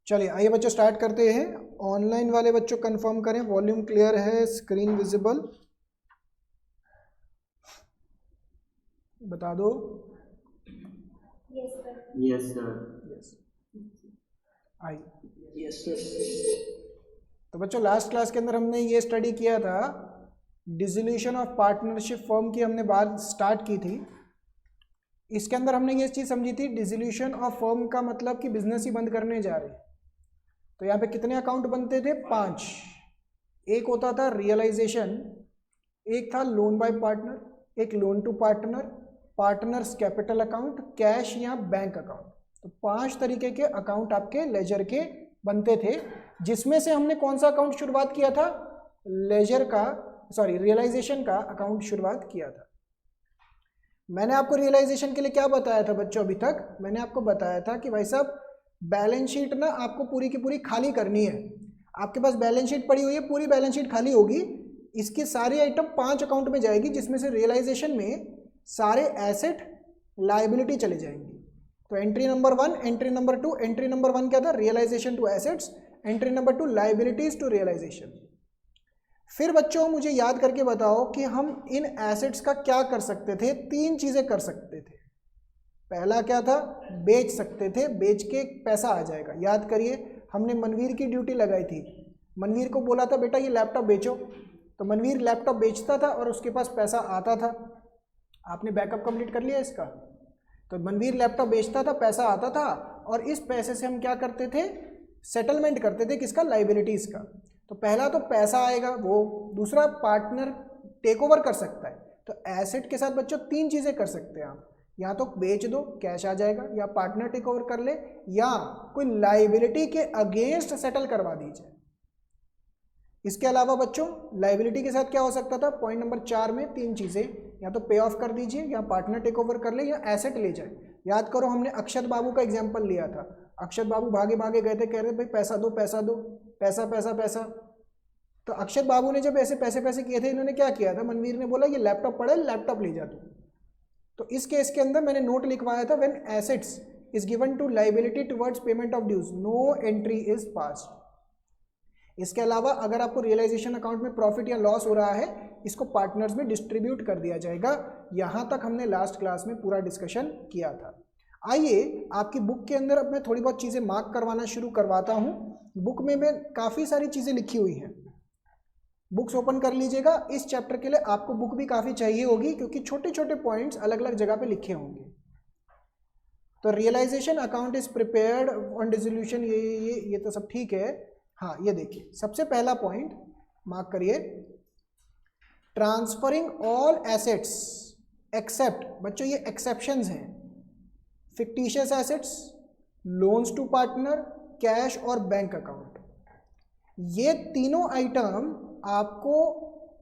चलिए आइए बच्चों स्टार्ट करते हैं। ऑनलाइन वाले बच्चों कंफर्म करें वॉल्यूम क्लियर है, स्क्रीन विजिबल, बता दो। Yes sir. I yes sir. तो बच्चों लास्ट क्लास के अंदर हमने ये स्टडी किया था, डिसोल्यूशन ऑफ पार्टनरशिप फर्म की हमने बात स्टार्ट की थी। इसके अंदर हमने ये चीज़ समझी थी, डिसोल्यूशन ऑफ फर्म का मतलब कि बिजनेस ही बंद करने जा रहे हैं। तो यहाँ पे कितने अकाउंट बनते थे? 5। एक होता था रियलाइजेशन, एक था लोन बाय पार्टनर, एक loan to partner, partners capital account, cash या बैंक अकाउंट। तो 5 तरीके के अकाउंट आपके लेजर के बनते थे, जिसमें से हमने कौन सा अकाउंट शुरुआत किया था? लेजर का, सॉरी रियलाइजेशन का अकाउंट शुरुआत किया था। मैंने आपको रियलाइजेशन के लिए क्या बताया था बच्चों? अभी तक मैंने आपको बताया था कि भाई साहब बैलेंस शीट ना आपको पूरी की पूरी खाली करनी है। आपके पास बैलेंस शीट पड़ी हुई है, पूरी बैलेंस शीट खाली होगी, इसकी सारी आइटम 5 अकाउंट में जाएगी, जिसमें से रियलाइजेशन में सारे एसेट लायबिलिटी चले जाएंगी। तो entry number 1, entry number 2, entry number 1 क्या था? Realisation to assets, entry number 2 liabilities to realisation. फिर बच्चों मुझे याद करके बताओ कि हम इन एसेट्स का क्या कर सकते थे? 3 चीजें कर सकते थे। पहला क्या था? बेच सकते थे, बेच के पैसा आ जाएगा। याद करिए हमने मनवीर की ड्यूटी लगाई थी, मनवीर को बोला था बेटा ये लैपटॉप बेचो, तो मनवीर लैपटॉप बेचता था और उसके पास पैसा आता था। आपने बैकअप कंप्लीट कर लिया इसका? तो मनवीर लैपटॉप बेचता था, पैसा आता था, और इस पैसे से हम क्या करते थे? सेटलमेंट करते थे। किसका? लाइबिलिटीज का। तो पहला तो पैसा आएगा वो, दूसरा पार्टनर टेक ओवर कर सकता है। तो एसेट के साथ बच्चों 3 चीजें कर सकते हैं आप, या तो बेच दो कैश आ जाएगा, या पार्टनर टेक ओवर कर ले, या कोई लाइबिलिटी के अगेंस्ट सेटल करवा दीजिए। इसके अलावा बच्चों लाइबिलिटी के साथ क्या हो सकता था? पॉइंट नंबर 4 में 3 चीजें, या तो पे ऑफ कर दीजिए, या पार्टनर टेक ओवर कर ले, या एसेट ले जाए। याद करो हमने अक्षत बाबू का एग्जाम्पल लिया था। अक्षत बाबू भागे भागे गए थे, कह रहे भाई पैसा दो पैसा दो, पैसा पैसा पैसा। तो अक्षत बाबू ने जब ऐसे पैसे पैसे किए थे, इन्होंने क्या किया था? मनवीर ने बोला ये लैपटॉप पड़ा है, लैपटॉप ले जा तू। तो इस केस के अंदर मैंने नोट लिखवाया था, when assets is given to liability towards payment of dues, no entry is passed. इसके अलावा अगर आपको रियलाइजेशन अकाउंट में प्रॉफिट या लॉस हो रहा है, इसको पार्टनर्स में डिस्ट्रीब्यूट कर दिया जाएगा। यहां तक हमने लास्ट क्लास में पूरा डिस्कशन किया था। आइए आपकी बुक के अंदर अब मैं थोड़ी बहुत चीजें मार्क करवाना शुरू करवाता हूं। बुक में मैं काफी सारी चीजें लिखी हुई हैं, बुक्स ओपन कर लीजिएगा। इस चैप्टर के लिए आपको बुक भी काफ़ी चाहिए होगी, क्योंकि छोटे छोटे पॉइंट्स अलग अलग जगह पे लिखे होंगे। तो realisation account is prepared on dissolution, ये तो सब ठीक है। हाँ ये देखिए सबसे पहला पॉइंट मार्क करिए, ट्रांसफरिंग ऑल एसेट्स एक्सेप्ट, बच्चों ये एक्सेप्शंस हैं, fictitious assets, loans to partner, cash और बैंक अकाउंट। ये तीनों आइटम आपको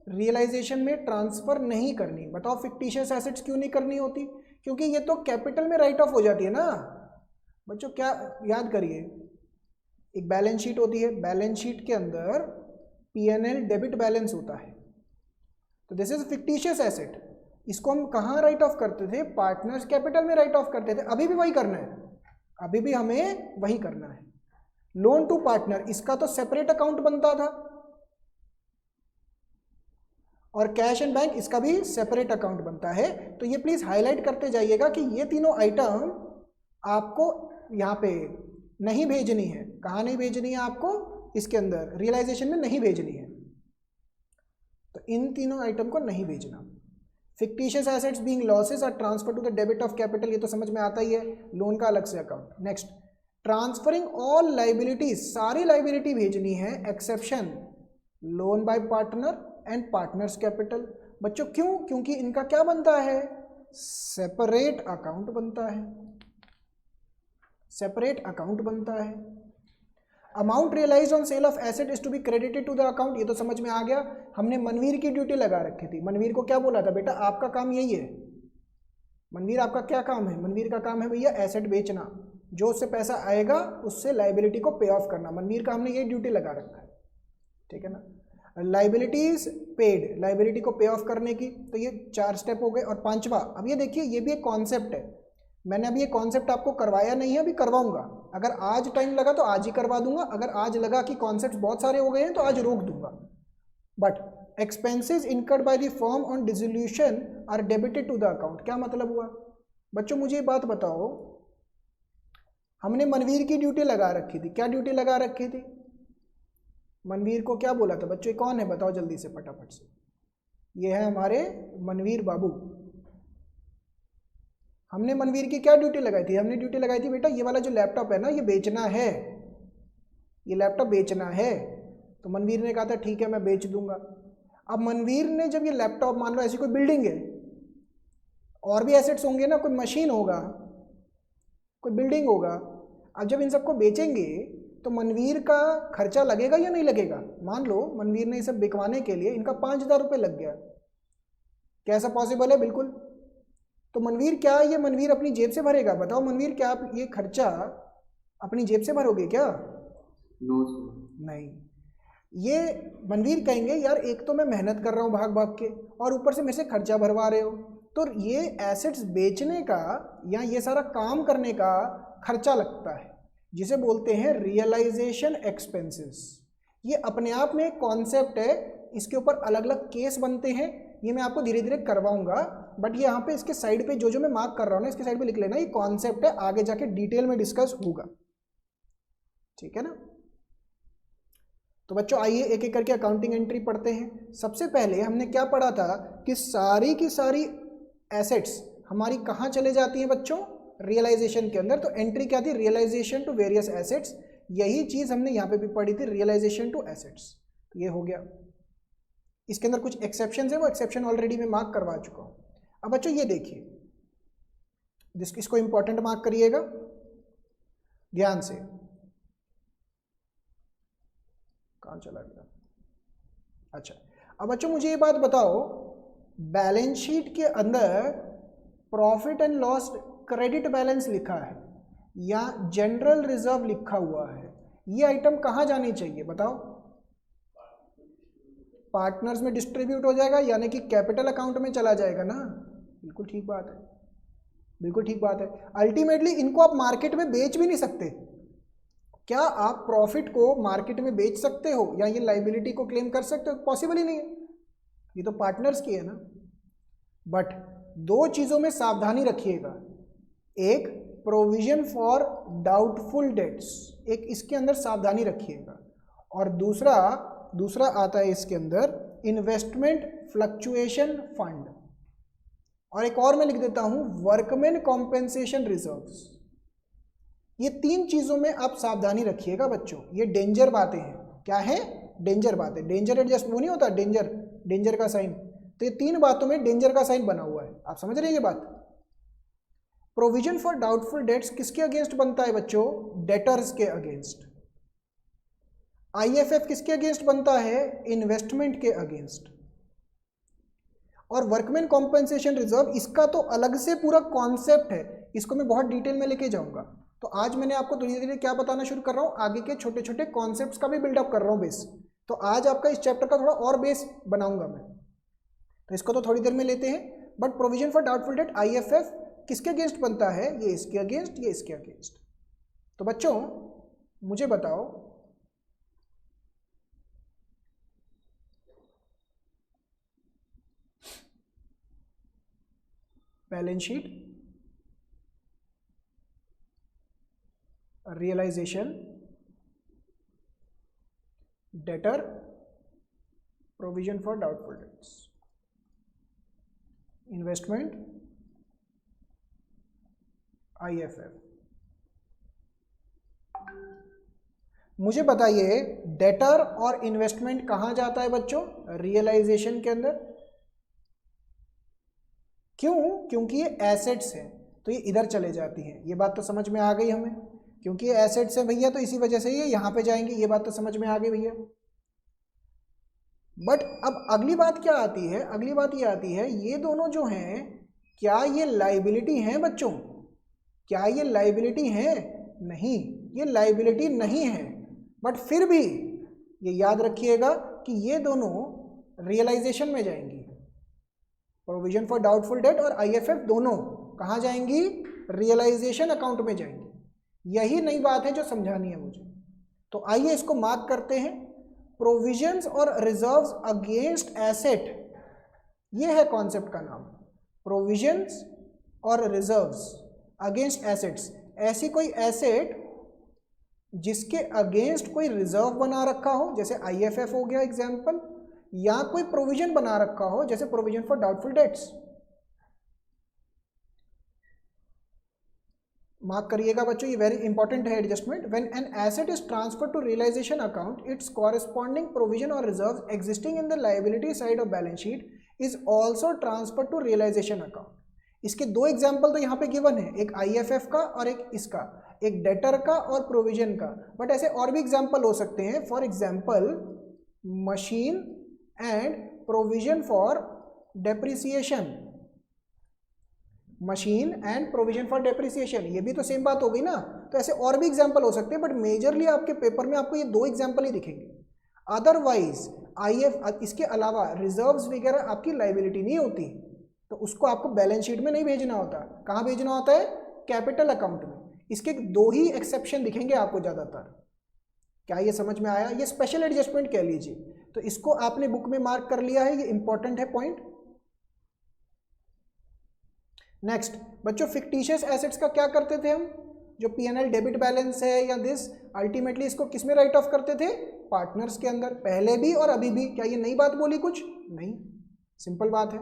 रियलाइजेशन में ट्रांसफर नहीं करनी। बताओ फिक्टिशियस एसेट्स क्यों नहीं करनी होती? क्योंकि ये तो कैपिटल में राइट ऑफ हो जाती है ना बच्चों। क्या याद करिए, एक बैलेंस शीट होती है, बैलेंस शीट के अंदर P&L डेबिट बैलेंस होता है, तो दिस इज फिक्टिशियस एसेट। इसको हम कहाँ राइट ऑफ करते थे? पार्टनर्स कैपिटल में राइट ऑफ करते थे। अभी भी वही करना है, अभी भी हमें वही करना है। लोन टू पार्टनर, इसका तो सेपरेट अकाउंट बनता था, और कैश एंड बैंक इसका भी सेपरेट अकाउंट बनता है। तो ये प्लीज हाईलाइट करते जाइएगा कि ये तीनों आइटम आपको यहाँ पे नहीं भेजनी है। कहाँ नहीं भेजनी है आपको? इसके अंदर रियलाइजेशन में नहीं भेजनी है। तो इन तीनों आइटम को नहीं भेजना। Fictitious assets being losses are transfer to the debit of capital, ये तो समझ में आता ही है, लोन का अलग से account. Next, transferring all liabilities, सारी लाइबिलिटी भेजनी है exception loan by partner and partners capital. बच्चों क्यों? क्योंकि इनका क्या बनता है? सेपरेट अकाउंट बनता है, सेपरेट अकाउंट बनता है। Amount realised on sale of asset is to be credited to the account, ये तो समझ में आ गया। हमने मनवीर की ड्यूटी लगा रखी थी। मनवीर को क्या बोला था? बेटा आपका काम यही है। मनवीर आपका क्या काम है? मनवीर का काम है भैया एसेट बेचना, जो उससे पैसा आएगा उससे लाइबिलिटी को पे ऑफ करना। मनवीर का हमने ये ड्यूटी लगा रखा है, ठीक है ना। लाइबिलिटीज पेड, लाइबिलिटी को पे ऑफ करने की। तो ये 4 स्टेप हो गए। और 5वां, अब ये देखिए ये भी एक कॉन्सेप्ट है, मैंने अभी ये कॉन्सेप्ट आपको करवाया नहीं है, अभी करवाऊंगा। अगर आज टाइम लगा तो आज ही करवा दूंगा, अगर आज लगा कि कॉन्सेप्ट बहुत सारे हो गए हैं तो आज रोक दूंगा। But expenses incurred by the firm on dissolution are debited to the account. क्या मतलब हुआ बच्चों, मुझे बात बताओ, हमने मनवीर की ड्यूटी लगा रखी थी, क्या ड्यूटी लगा रखी थी? मनवीर को क्या बोला था बच्चों, कौन है बताओ जल्दी से फटाफट से। ये है हमारे मनवीर बाबू। हमने मनवीर की क्या ड्यूटी लगाई थी? हमने ड्यूटी लगाई थी बेटा ये वाला जो लैपटॉप है ना ये बेचना है, ये लैपटॉप बेचना है। तो मनवीर ने कहा था ठीक है मैं बेच दूंगा। अब मनवीर ने जब ये लैपटॉप, मान लो ऐसी कोई बिल्डिंग है, और भी एसेट्स होंगे ना, कोई मशीन होगा, कोई बिल्डिंग होगा, अब जब इन सबको बेचेंगे तो मनवीर का खर्चा लगेगा या नहीं लगेगा? मान लो मनवीर ने ये सब बिकवाने के लिए इनका 5,000 रुपये लग गया, क्या ऐसा पॉसिबल है? बिल्कुल। तो मनवीर क्या ये मनवीर अपनी जेब से भरेगा? बताओ मनवीर, क्या आप ये खर्चा अपनी जेब से भरोगे क्या? नो नहीं। ये मनवीर कहेंगे यार एक तो मैं मेहनत कर रहा हूँ भाग भाग के, और ऊपर से मेरे से खर्चा भरवा रहे हो, तो ये एसेट्स बेचने का या ये सारा काम करने का खर्चा लगता है, जिसे बोलते हैं रियलाइजेशन एक्सपेंसेस। ये अपने आप में एक कॉन्सेप्ट है, इसके ऊपर अलग अलग केस बनते हैं, ये मैं आपको धीरे धीरे करवाऊंगा। बट ये यहाँ पे इसके साइड पे जो मैं मार्क कर रहा हूँ ना, इसके साइड पे लिख लेना, ये कॉन्सेप्ट है, आगे जाके डिटेल में डिस्कस होगा, ठीक है ना। तो बच्चों आइए एक एक करके अकाउंटिंग एंट्री पढ़ते हैं। सबसे पहले हमने क्या पढ़ा था कि सारी की सारी एसेट्स हमारी कहाँ चले जाती हैं बच्चों? रियलाइजेशन के अंदर। तो एंट्री क्या थी? Realisation to various assets. यही चीज़ हमने यहाँ पे भी पढ़ी थी, रियलाइजेशन टू एसेट्स। ये हो गया। इसके अंदर कुछ एक्सेप्शन है, वो एक्सेप्शन ऑलरेडी मैं मार्क करवा चुका हूँ। अब बच्चों ये देखिए, इसको इंपॉर्टेंट मार्क करिएगा ध्यान से। कहाँ चला गया? अच्छा, अब बच्चों मुझे ये बात बताओ, बैलेंस शीट के अंदर profit and loss credit balance लिखा है या जनरल रिजर्व लिखा हुआ है, ये आइटम कहाँ जानी चाहिए बताओ? पार्टनर्स में डिस्ट्रीब्यूट हो जाएगा, यानी कि कैपिटल अकाउंट में चला जाएगा ना। बिल्कुल ठीक बात है, बिल्कुल ठीक बात है। अल्टीमेटली इनको आप मार्केट में बेच भी नहीं सकते। क्या आप प्रॉफिट को मार्केट में बेच सकते हो या ये लाइबिलिटी को क्लेम कर सकते हो? पॉसिबल ही नहीं है, ये तो पार्टनर्स की है ना। बट दो चीज़ों में सावधानी रखिएगा, एक प्रोविजन फॉर डाउटफुल डेट्स, एक इसके अंदर सावधानी रखिएगा, और दूसरा आता है इसके अंदर इन्वेस्टमेंट फ्लक्चुएशन फंड, और एक और मैं लिख देता हूं वर्कमैन कॉम्पेंसेशन रिजर्व्स। ये तीन चीज़ों में आप सावधानी रखिएगा बच्चों, ये डेंजर बातें हैं। क्या है? डेंजर बातें। डेंजर एडजस्ट वो नहीं होता, डेंजर का साइन, तो ये तीन बातों में डेंजर का साइन बना हुआ है, आप समझ रहे हैं ये बात। प्रोविजन फॉर डाउटफुल डेट्स किसके अगेंस्ट बनता है बच्चों? डेटर्स के अगेंस्ट। IFF किसके अगेंस्ट बनता है? इन्वेस्टमेंट के अगेंस्ट। और वर्कमैन कॉम्पेंसेशन रिजर्व, इसका तो अलग से पूरा कॉन्सेप्ट है, इसको मैं बहुत डिटेल में लेके जाऊंगा। तो आज मैंने आपको धीरे धीरे क्या बताना शुरू कर रहा हूँ, आगे के छोटे छोटे कॉन्सेप्ट्स का भी बिल्डअप कर रहा हूँ बेस। तो आज आपका इस चैप्टर का थोड़ा और बेस बनाऊंगा मैं, तो इसको तो थोड़ी देर में लेते हैं। But provision for doubtful date IFF किसके अगेंस्ट बनता है? ये इसके अगेंस्ट, ये इसके अगेंस्ट। तो बच्चों मुझे बताओ, balance sheet, realisation, debtor, provision for doubtful debts, investment, IFF। मुझे बताइए डेटर और इन्वेस्टमेंट कहाँ जाता है बच्चों? रियलाइजेशन के अंदर। क्यों? क्योंकि ये एसेट्स हैं, तो ये इधर चले जाती हैं। ये बात तो समझ में आ गई हमें, क्योंकि ये एसेट्स हैं भैया, तो इसी वजह से ये यहाँ पे जाएंगे। ये बात तो समझ में आ गई भैया। बट अब अगली बात क्या आती है? अगली बात ये आती है, ये दोनों जो हैं क्या ये लाइबिलिटी हैं बच्चों? क्या ये लाइबिलिटी हैं? नहीं, ये लाइबिलिटी नहीं है। बट फिर भी ये याद रखिएगा कि ये दोनों रियलाइजेशन में जाएंगी। प्रोविजन फॉर डाउटफुल डेट और IFF दोनों कहाँ जाएंगी? रियलाइजेशन अकाउंट में जाएंगी। यही नई बात है जो समझानी है मुझे। तो आइए इसको मार्क करते हैं। प्रोविजंस और रिजर्व्स अगेंस्ट एसेट, ये है कॉन्सेप्ट का नाम। प्रोविजंस और रिजर्व्स अगेंस्ट एसेट्स, ऐसी कोई एसेट जिसके अगेंस्ट कोई रिजर्व बना रखा हो, जैसे आईएफएफ हो गया एग्जाम्पल, या कोई प्रोविजन बना रखा हो जैसे provision for doubtful debts. Mark करिएगा बच्चों, ये वेरी इंपॉर्टेंट है adjustment. When an asset is transfer to realisation account, its corresponding provision और reserve existing in the liability side of balance sheet is also transfer to realisation account. इसके दो example तो यहाँ पे गिवन है, एक IFF का और एक इसका, एक डेटर का और प्रोविजन का। बट ऐसे और भी एग्जाम्पल हो सकते हैं, for example machine and provision for depreciation, machine and provision for depreciation, ये भी तो सेम बात हो गई ना। तो ऐसे और भी एग्जाम्पल हो सकते हैं, बट मेजरली आपके पेपर में आपको ये दो एग्जाम्पल ही दिखेंगे। अदरवाइज आईएफ, इसके अलावा रिजर्व्स वगैरह आपकी लाइबिलिटी नहीं होती, तो उसको आपको बैलेंस शीट में नहीं भेजना होता। कहाँ भेजना होता है? कैपिटल अकाउंट में। इसके दो ही एक्सेप्शन दिखेंगे आपको ज़्यादातर। क्या ये समझ में आया? ये स्पेशल एडजस्टमेंट कह लीजिए। तो इसको आपने बुक में मार्क कर लिया है, ये इंपॉर्टेंट है पॉइंट। नेक्स्ट बच्चों, फिक्टिशियस एसेट्स का क्या करते थे हम? जो पीएनएल डेबिट बैलेंस है या दिस, अल्टीमेटली इसको किस में राइट ऑफ करते थे? पार्टनर्स के अंदर, पहले भी और अभी भी। क्या ये नई बात बोली कुछ? नहीं, सिंपल बात है।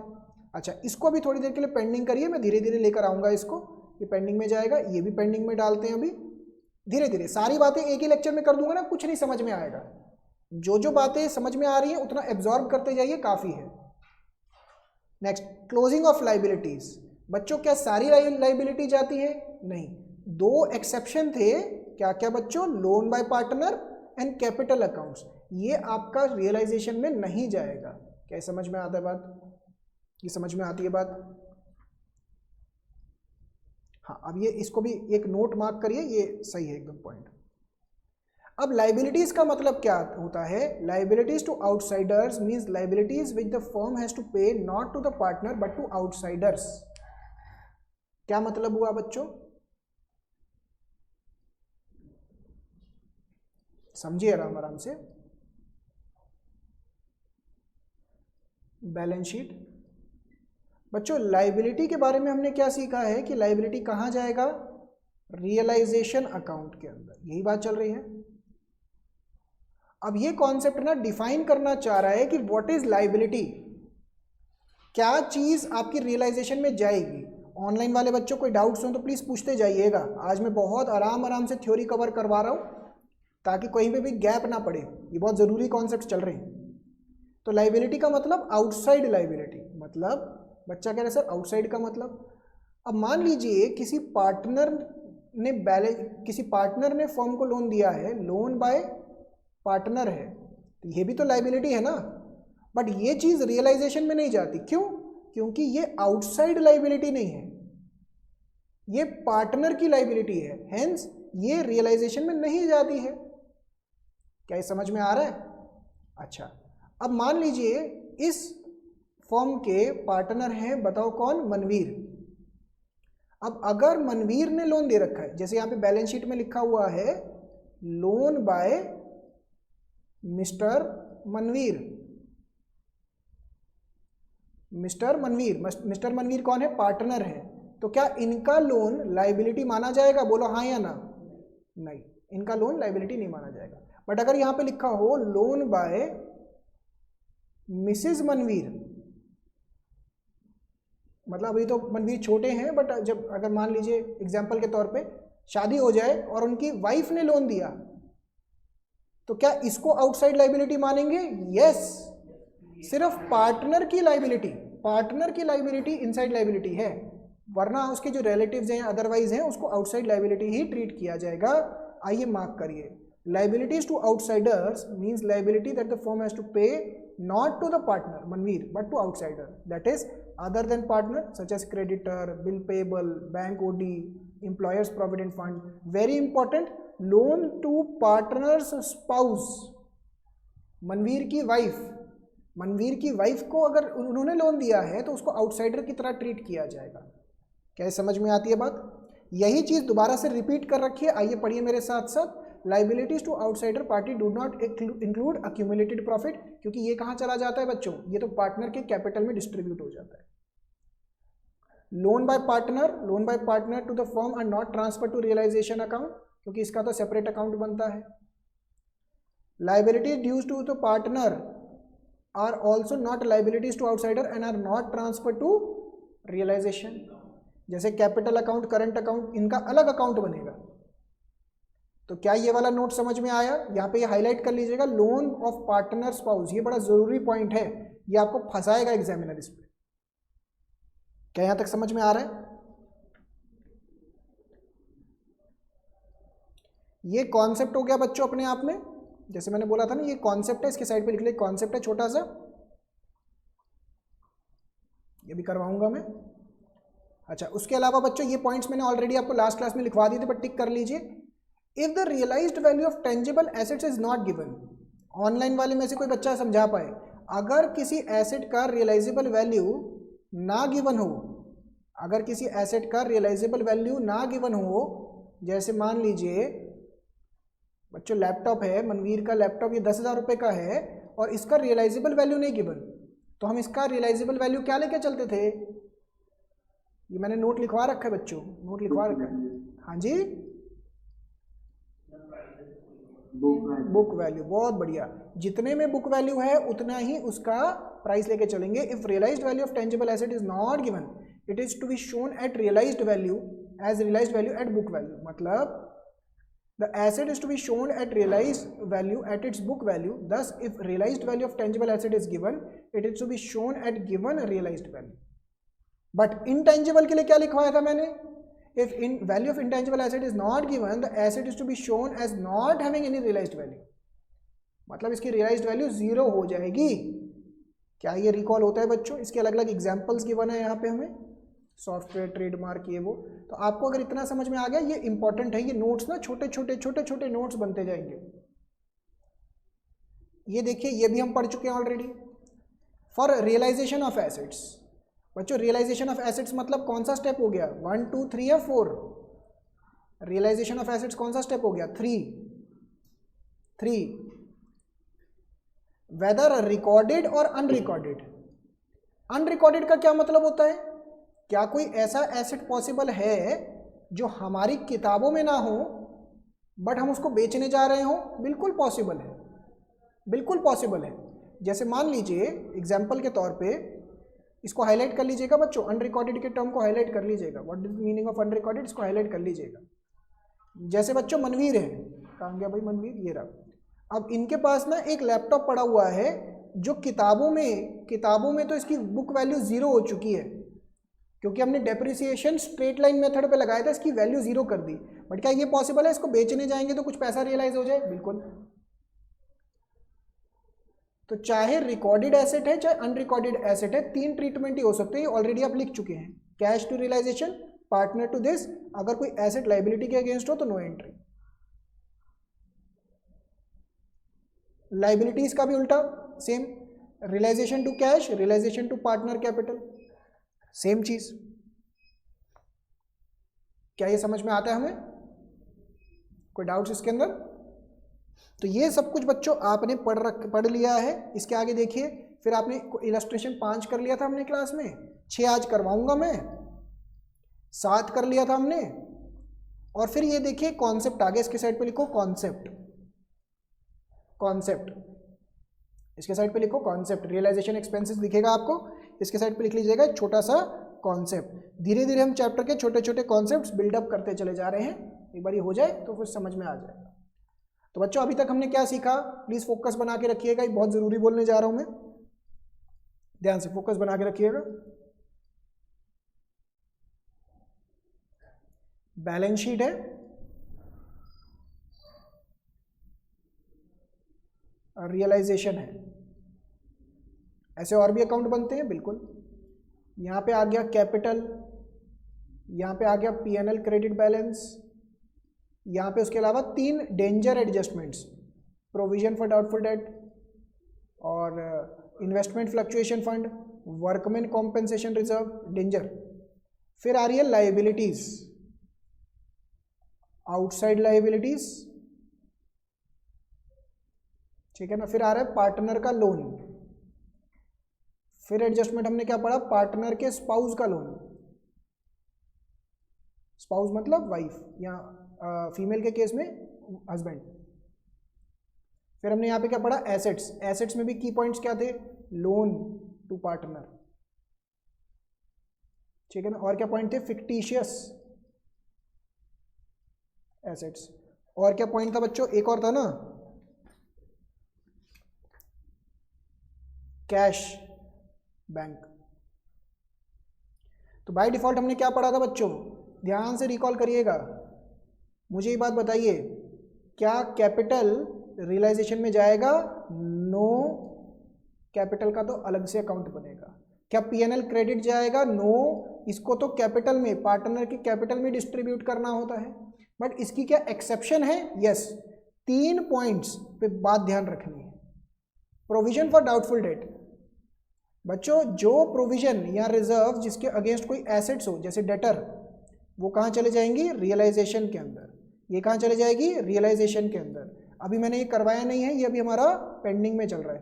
अच्छा, इसको अभी थोड़ी देर के लिए पेंडिंग करिए, मैं धीरे धीरे लेकर आऊँगा इसको। ये पेंडिंग में जाएगा, ये भी पेंडिंग में डालते हैं अभी धीरे धीरे। सारी बातें एक ही लेक्चर में कर दूंगा ना, कुछ नहीं समझ में आएगा। जो जो बातें समझ में आ रही हैं उतना एब्जॉर्ब करते जाइए, काफ़ी है। Next, closing of liabilities. बच्चों क्या सारी लाइबिलिटी जाती है? नहीं, दो एक्सेप्शन थे। क्या क्या बच्चों? Loan by partner and capital accounts. ये आपका रियलाइजेशन में नहीं जाएगा। क्या समझ में आता है बात? ये समझ में आती है बात? हाँ, अब ये इसको भी एक नोट मार्क करिए, ये सही है एकदम पॉइंट। अब लाइबिलिटीज का मतलब क्या होता है? Liabilities to outsiders means liabilities which the firm has to pay not to the partner but to outsiders. क्या मतलब हुआ बच्चों? समझिए आराम आराम से। बैलेंस शीट बच्चों, लाइबिलिटी के बारे में हमने क्या सीखा है कि लाइबिलिटी कहाँ जाएगा? रियलाइजेशन अकाउंट के अंदर। यही बात चल रही है। अब ये कॉन्सेप्ट ना डिफाइन करना चाह रहा है कि व्हाट इज लाइबिलिटी, क्या चीज आपकी रियलाइजेशन में जाएगी। ऑनलाइन वाले बच्चों कोई डाउट्स हो तो प्लीज पूछते जाइएगा। आज मैं बहुत आराम से थ्योरी कवर करवा रहा हूं ताकि कहीं पे भी गैप ना पड़े। ये बहुत जरूरी कॉन्सेप्ट चल रहे हैं। तो लाइबिलिटी का मतलब आउटसाइड लाइबिलिटी, मतलब बच्चा कह रहा है सर आउटसाइड का मतलब। अब मान लीजिए किसी पार्टनर ने फर्म को लोन दिया है, लोन बाय पार्टनर है, तो ये भी तो लाइबिलिटी है ना। बट ये चीज रियलाइजेशन में नहीं जाती। क्यों? क्योंकि ये आउटसाइड लाइबिलिटी नहीं है, ये पार्टनर की लाइबिलिटी है, हेंस ये रियलाइजेशन में नहीं जाती है। क्या ये समझ में आ रहा है? अच्छा, अब मान लीजिए इस फर्म के पार्टनर हैं, बताओ कौन? मनवीर। अब अगर मनवीर ने लोन दे रखा है, जैसे यहाँ पे बैलेंस शीट में लिखा हुआ है loan by mister Manveer. Mister Manveer कौन है? पार्टनर है। तो क्या इनका लोन लाइबिलिटी माना जाएगा? बोलो हाँ या ना। नहीं, इनका लोन लाइबिलिटी नहीं माना जाएगा। बट अगर यहाँ पे लिखा हो लोन बाय मिसेज मनवीर, मतलब अभी तो मनवीर छोटे हैं, बट जब अगर मान लीजिए एग्जाम्पल के तौर पे शादी हो जाए और उनकी वाइफ ने लोन दिया, तो क्या इसको आउटसाइड लाइबिलिटी मानेंगे? यस, सिर्फ पार्टनर की लाइबिलिटी इनसाइड लाइबिलिटी है, वरना उसके जो रिलेटिव्स हैं अदरवाइज हैं उसको आउटसाइड लाइबिलिटी ही ट्रीट किया जाएगा। आइए मार्क करिए, liabilities to outsiders means liability that the firm has to pay not to the partner Manveer but to outsider, that is other than partner such as creditor, bill payable, bank OD, employers provident fund. Very important, loan to partner's spouse, Manveer की wife को अगर उन्होंने loan दिया है तो उसको outsider की तरह ट्रीट किया जाएगा। क्या समझ में आती है बात? यही चीज दोबारा से रिपीट कर रखी है, आइए पढ़िए मेरे साथ साथ। Liabilities to outsider party do not include accumulated profit, क्योंकि ये कहाँ चला जाता है बच्चों, ये तो पार्टनर के कैपिटल में डिस्ट्रीब्यूट हो जाता है। Loan by partner to the firm are not transfer to realisation account, क्योंकि इसका तो सेपरेट अकाउंट बनता है। Liabilities dues to the partner are also not liabilities to outsider and are not transfer to realisation. जैसे capital account, current account, इनका अलग account बनेगा। तो क्या ये वाला नोट समझ में आया? यहाँ पे ये हाईलाइट कर लीजिएगा, लोन ऑफ पार्टनर स्पाउस, ये बड़ा जरूरी पॉइंट है, ये आपको फंसाएगा एग्जामिनर इस पे। क्या यहां तक समझ में आ रहा है? ये कॉन्सेप्ट हो गया बच्चों अपने आप में, जैसे मैंने बोला था ना, ये कॉन्सेप्ट है, इसके साइड पे लिख ले, कॉन्सेप्ट है छोटा सा, ये भी करवाऊंगा मैं। अच्छा, उसके अलावा बच्चों ये पॉइंट्स मैंने ऑलरेडी आपको लास्ट क्लास में लिखवा दिए थे, बट टिक कर लीजिए। If the realised value of tangible assets is not given, online वाले में से कोई बच्चा समझा पाए, अगर किसी एसेट का रियलाइजेबल वैल्यू ना गिवन हो, अगर किसी एसेट का रियलाइजेबल वैल्यू ना गिवन हो, जैसे मान लीजिए बच्चों लैपटॉप है, मनवीर का लैपटॉप ये 10,000 रुपये का है और इसका रियलाइजेबल वैल्यू नहीं गिवन, तो हम इसका रियलाइजेबल वैल्यू क्या लेके चलते थे? ये मैंने नोट लिखवा रखा है बच्चों, नोट लिखवा रखा है। हाँ जी, बुक वैल्यू, बहुत बढ़िया। जितने में बुक वैल्यू है उतना ही उसका प्राइस लेके चलेंगे। If realised value of tangible asset is not given, it is to be shown at realised value as realised value at book value. मतलब the asset is to be shown at realized value at its book value. Thus, if realized value of tangible asset is given, it is to be shown at given realized value. But intangible के लिए क्या लिखवाया था मैंने? If in value of intangible asset is not given, the asset is to be shown as not having any realized value. मतलब इसकी realized value 0 हो जाएगी। क्या ये रिकॉल होता है बच्चों? इसके अलग अलग एग्जाम्पल्स गिवन है यहाँ पे हमें, सॉफ्टवेयर, ट्रेडमार्क, ये वो। तो आपको अगर इतना समझ में आ गया, ये इंपॉर्टेंट है, ये नोट्स ना छोटे छोटे नोट्स बनते जाएंगे। ये देखिए, ये भी हम पढ़ चुके हैं already. For realisation of assets, बच्चों रियलाइजेशन ऑफ एसेट्स मतलब कौन सा स्टेप हो गया? 1, 2, 3 या 4? रियलाइजेशन ऑफ एसेट्स कौन सा स्टेप हो गया? 3। वेदर रिकॉर्डेड और अनरिकॉर्डेड। अनरिकॉर्डेड का क्या मतलब होता है? क्या कोई ऐसा एसेट पॉसिबल है जो हमारी किताबों में ना हो बट हम उसको बेचने जा रहे हो? बिल्कुल पॉसिबल है, बिल्कुल पॉसिबल है। जैसे मान लीजिए एग्जाम्पल के तौर पे, इसको हाईलाइट कर लीजिएगा बच्चों, अनरिकॉर्डेड के टर्म को हाईलाइट कर लीजिएगा। What is the meaning of unrecorded, इसको हाईलाइट कर लीजिएगा। जैसे बच्चों मनवीर है, कहाँ गया भाई मनवीर, ये रहा। अब इनके पास ना एक लैपटॉप पड़ा हुआ है जो किताबों में तो इसकी बुक वैल्यू 0 हो चुकी है, क्योंकि हमने डेप्रिसिएशन स्ट्रेट लाइन मेथड पे लगाया था, इसकी वैल्यू 0 कर दी। बट क्या ये पॉसिबल है इसको बेचने जाएंगे तो कुछ पैसा रियलाइज हो जाए? बिल्कुल। तो चाहे रिकॉर्डेड एसेट है चाहे अनरिकॉर्डेड एसेट है, 3 ट्रीटमेंट ही हो सकते हैं, ऑलरेडी आप लिख चुके हैं। Cash to realisation, partner to this, अगर कोई एसेट लाइबिलिटी के अगेंस्ट हो तो नो एंट्री। लाइबिलिटीज का भी उल्टा same, realisation to cash, realisation to partner capital, same चीज। क्या ये समझ में आता है हमें? कोई डाउट्स इसके अंदर? तो ये सब कुछ बच्चों आपने पढ़ लिया है। इसके आगे देखिए, फिर आपने इलस्ट्रेशन 5 कर लिया था हमने क्लास में, 6 आज करवाऊंगा मैं, 7 कर लिया था हमने। और फिर ये देखिए कॉन्सेप्ट आगे, इसके साइड पे लिखो कॉन्सेप्ट, इसके साइड पे लिखो कॉन्सेप्ट। रियलाइजेशन एक्सपेंसेस दिखेगा आपको, इसके साइड पे लिख लीजिएगा एक छोटा सा कॉन्सेप्ट। धीरे धीरे हम चैप्टर के छोटे छोटे कॉन्सेप्ट्स बिल्डअप करते चले जा रहे हैं, एक बार ये हो जाए तो फिर समझ में आ जाएगा। तो बच्चों अभी तक हमने क्या सीखा, प्लीज फोकस बना के रखिएगा, ये बहुत जरूरी बोलने जा रहा हूं मैं, ध्यान से फोकस बना के रखिएगा। बैलेंस शीट है, रियलाइजेशन है, ऐसे और भी अकाउंट बनते हैं बिल्कुल। यहाँ पे आ गया कैपिटल, यहाँ पे आ गया P&L क्रेडिट बैलेंस, यहाँ पे उसके अलावा 3 danger adjustments, provision for doubtful debt और investment fluctuation fund, workman compensation reserve, danger. फिर आ रही है लाइबिलिटीज, आउटसाइड लाइबिलिटीज, ठीक है ना। फिर आ रहा है पार्टनर का लोन, फिर एडजस्टमेंट हमने क्या पढ़ा, पार्टनर के स्पाउस का लोन, स्पाउस मतलब वाइफ या फीमेल के केस में हस्बैंड। फिर हमने यहाँ पे क्या पढ़ा, एसेट्स, एसेट्स में भी की पॉइंट्स क्या थे, लोन टू पार्टनर, ठीक है ना। और क्या पॉइंट थे, फिक्टिशियस एसेट्स। और क्या पॉइंट था बच्चों, एक और था ना, कैश बैंक। तो बाय डिफॉल्ट हमने क्या पढ़ा था बच्चों, ध्यान से रिकॉल करिएगा, मुझे ये बात बताइए, क्या कैपिटल रियलाइजेशन में जाएगा, नो, कैपिटल का तो अलग से अकाउंट बनेगा। क्या पीएनएल क्रेडिट जाएगा, नो, इसको तो कैपिटल में, पार्टनर की कैपिटल में डिस्ट्रीब्यूट करना होता है। बट इसकी क्या एक्सेप्शन है, यस, 3 पॉइंट्स पे बात ध्यान रखनी है। प्रोविजन फॉर डाउटफुल डेट, बच्चों जो प्रोविजन या रिजर्व जिसके अगेंस्ट कोई एसेट्स हो जैसे डेटर, वो कहाँ चले जाएंगी, रियलाइजेशन के अंदर। ये कहाँ चले जाएगी, रियलाइजेशन के अंदर। अभी मैंने ये करवाया नहीं है, ये अभी हमारा पेंडिंग में चल रहा है,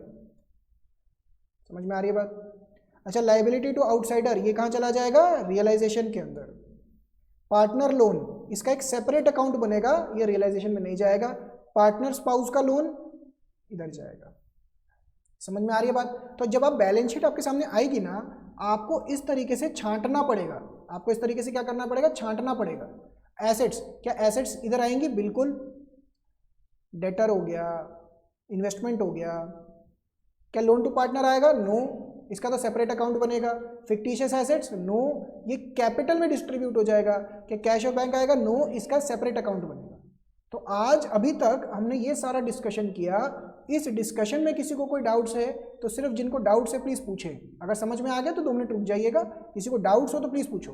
समझ में आ रही है बात। अच्छा, लाइबिलिटी टू आउटसाइडर, ये कहाँ चला जाएगा, रियलाइजेशन के अंदर। पार्टनर लोन, इसका एक सेपरेट अकाउंट बनेगा, ये रियलाइजेशन में नहीं जाएगा। पार्टनर स्पाउस का लोन इधर जाएगा, समझ में आ रही है बात। तो जब आप बैलेंस शीट आपके सामने आएगी ना, आपको इस तरीके से छांटना पड़ेगा, आपको इस तरीके से क्या करना पड़ेगा, छांटना पड़ेगा। एसेट्स, क्या एसेट्स इधर आएंगी, बिल्कुल। डेटर हो गया, इन्वेस्टमेंट हो गया। क्या लोन टू पार्टनर आएगा, नो, इसका तो सेपरेट अकाउंट बनेगा। फिक्टिशियस एसेट्स, नो, ये कैपिटल में डिस्ट्रीब्यूट हो जाएगा। क्या कैश और बैंक आएगा, नो, इसका सेपरेट अकाउंट बनेगा। तो आज अभी तक हमने ये सारा डिस्कशन किया। इस डिस्कशन में किसी को कोई डाउट्स है तो सिर्फ जिनको डाउट्स है प्लीज पूछें। अगर समझ में आ गया तो 2 मिनट रुक जाइएगा, किसी को डाउट्स हो तो प्लीज पूछो।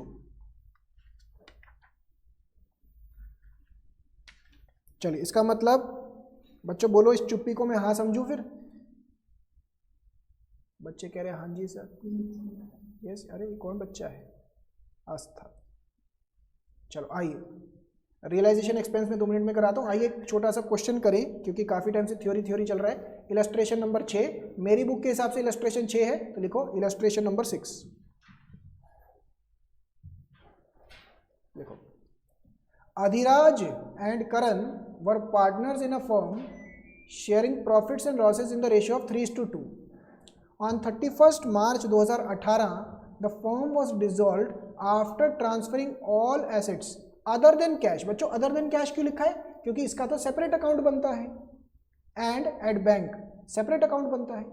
चलिए, इसका मतलब बच्चों बोलो, इस चुप्पी को मैं हाँ समझूं फिर। बच्चे कह रहे हैं हाँ जी सर, यस। अरे कौन बच्चा है, आस्था। चलो आइए, रियलाइजेशन एक्सपेंस में 2 मिनट में कराता हूँ। आइए एक छोटा सा क्वेश्चन करें, क्योंकि काफ़ी टाइम से थ्योरी चल रहा है। इलस्ट्रेशन नंबर 6, मेरी बुक के हिसाब से इलस्ट्रेशन 6 है, तो लिखो इलस्ट्रेशन नंबर 6। देखो, Adhiraj and Karan were partners in a firm sharing profits and losses in the ratio of 3:2। On 31 March 2018 the firm was dissolved after transferring all assets other than cash. बच्चों other than cash क्यों लिखा है, क्योंकि इसका तो separate account बनता है। And at bank separate account बनता है।